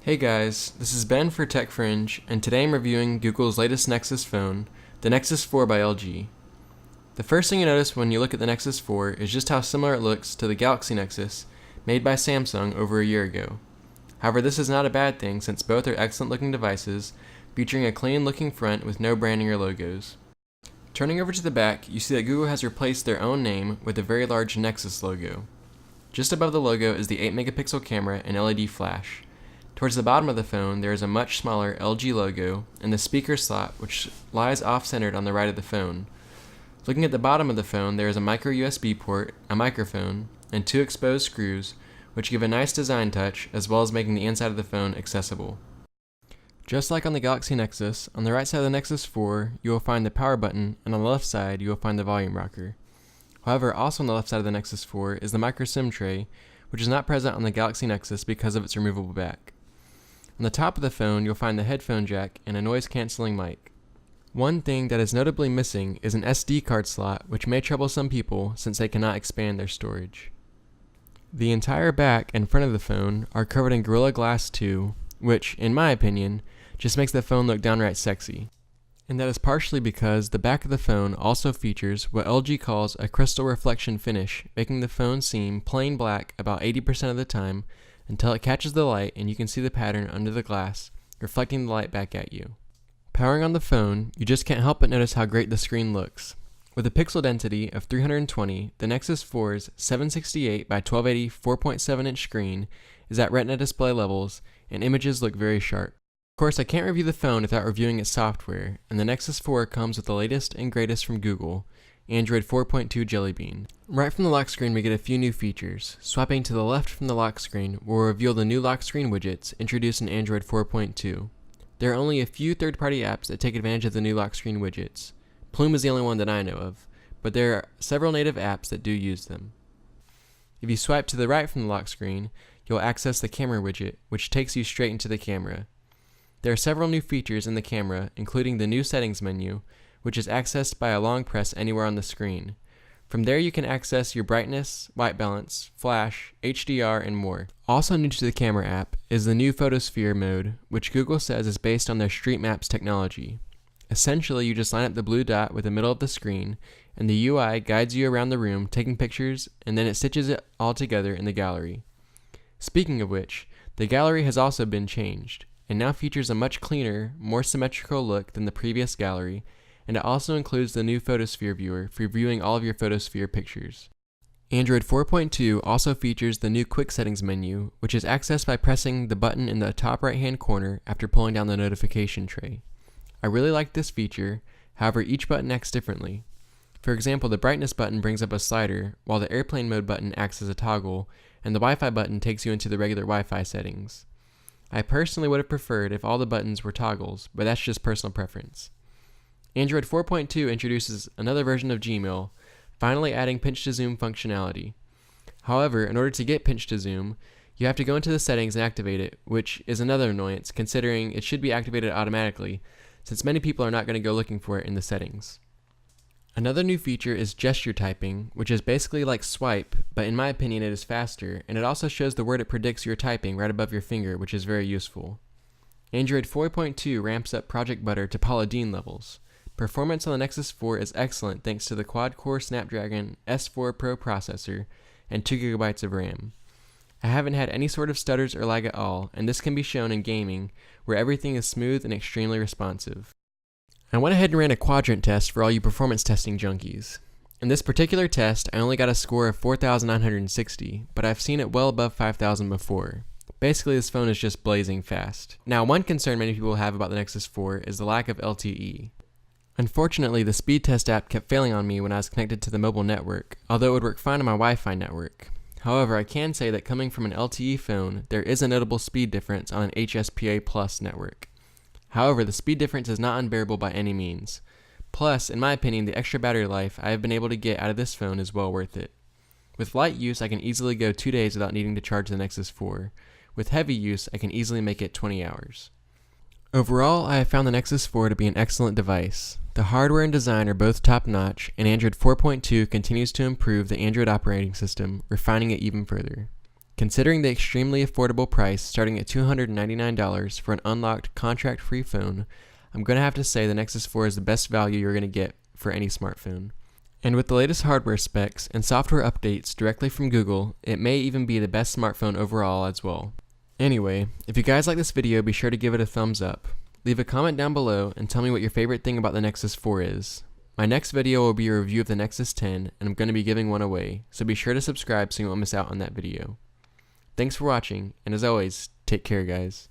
Hey guys, this is Ben for TechFringe, and today I'm reviewing Google's latest Nexus phone, the Nexus 4 by LG. The first thing you notice when you look at the Nexus 4 is just how similar it looks to the Galaxy Nexus made by Samsung over a year ago. However, this is not a bad thing since both are excellent looking devices featuring a clean looking front with no branding or logos. Turning over to the back, you see that Google has replaced their own name with a very large Nexus logo. Just above the logo is the 8 megapixel camera and LED flash. Towards the bottom of the phone, there is a much smaller LG logo and the speaker slot, which lies off-centered on the right of the phone. Looking at the bottom of the phone, there is a micro USB port, a microphone, and 2 exposed screws, which give a nice design touch as well as making the inside of the phone accessible. Just like on the Galaxy Nexus, on the right side of the Nexus 4, you will find the power button, and on the left side, you will find the volume rocker. However, also on the left side of the Nexus 4 is the micro SIM tray, which is not present on the Galaxy Nexus because of its removable back. On the top of the phone, you'll find the headphone jack and a noise-canceling mic. One thing that is notably missing is an SD card slot, which may trouble some people since they cannot expand their storage. The entire back and front of the phone are covered in Gorilla Glass 2, which, in my opinion, just makes the phone look downright sexy. And that is partially because the back of the phone also features what LG calls a crystal reflection finish, making the phone seem plain black about 80% of the time until it catches the light and you can see the pattern under the glass, reflecting the light back at you. Powering on the phone, you just can't help but notice how great the screen looks. With a pixel density of 320, the Nexus 4's 768 by 1280 4.7-inch screen is at Retina display levels, and images look very sharp. Of course, I can't review the phone without reviewing its software, and the Nexus 4 comes with the latest and greatest from Google, Android 4.2 Jelly Bean. Right from the lock screen we get a few new features. Swiping to the left from the lock screen will reveal the new lock screen widgets introduced in Android 4.2. There are only a few third-party apps that take advantage of the new lock screen widgets. Plume is the only one that I know of, but there are several native apps that do use them. If you swipe to the right from the lock screen, you'll access the camera widget, which takes you straight into the camera. There are several new features in the camera, including the new settings menu, which is accessed by a long press anywhere on the screen. From there you can access your brightness, white balance, flash, HDR, and more. Also new to the camera app is the new photosphere mode, which Google says is based on their Street Maps technology. Essentially, you just line up the blue dot with the middle of the screen, and the UI guides you around the room taking pictures, and then it stitches it all together in the gallery. Speaking of which, the gallery has also been changed, and now features a much cleaner, more symmetrical look than the previous gallery, and it also includes the new Photosphere viewer for viewing all of your Photosphere pictures. Android 4.2 also features the new Quick Settings menu, which is accessed by pressing the button in the top right-hand corner after pulling down the notification tray. I really like this feature, however each button acts differently. For example, the brightness button brings up a slider, while the airplane mode button acts as a toggle, and the Wi-Fi button takes you into the regular Wi-Fi settings. I personally would have preferred if all the buttons were toggles, but that's just personal preference. Android 4.2 introduces another version of Gmail, finally adding pinch to zoom functionality. However, in order to get pinch to zoom, you have to go into the settings and activate it, which is another annoyance considering it should be activated automatically, since many people are not going to go looking for it in the settings. Another new feature is gesture typing, which is basically like swipe, but in my opinion it is faster, and it also shows the word it predicts you're typing right above your finger, which is very useful. Android 4.2 ramps up Project Butter to Paula Deen levels. Performance on the Nexus 4 is excellent thanks to the quad-core Snapdragon S4 Pro processor and 2GB of RAM. I haven't had any sort of stutters or lag at all, and this can be shown in gaming, where everything is smooth and extremely responsive. I went ahead and ran a quadrant test for all you performance testing junkies. In this particular test, I only got a score of 4,960, but I've seen it well above 5,000 before. Basically, this phone is just blazing fast. Now, one concern many people have about the Nexus 4 is the lack of LTE. Unfortunately, the speed test app kept failing on me when I was connected to the mobile network, although it would work fine on my Wi-Fi network. However, I can say that coming from an LTE phone, there is a notable speed difference on an HSPA Plus network. However, the speed difference is not unbearable by any means. Plus, in my opinion, the extra battery life I have been able to get out of this phone is well worth it. With light use, I can easily go 2 days without needing to charge the Nexus 4. With heavy use, I can easily make it 20 hours. Overall, I have found the Nexus 4 to be an excellent device. The hardware and design are both top-notch, and Android 4.2 continues to improve the Android operating system, refining it even further. Considering the extremely affordable price starting at $299 for an unlocked contract-free phone, I'm going to have to say the Nexus 4 is the best value you're going to get for any smartphone. And with the latest hardware specs and software updates directly from Google, it may even be the best smartphone overall as well. Anyway, if you guys like this video, be sure to give it a thumbs up. Leave a comment down below and tell me what your favorite thing about the Nexus 4 is. My next video will be a review of the Nexus 10, and I'm going to be giving one away, so be sure to subscribe so you won't miss out on that video. Thanks for watching, and as always, take care guys.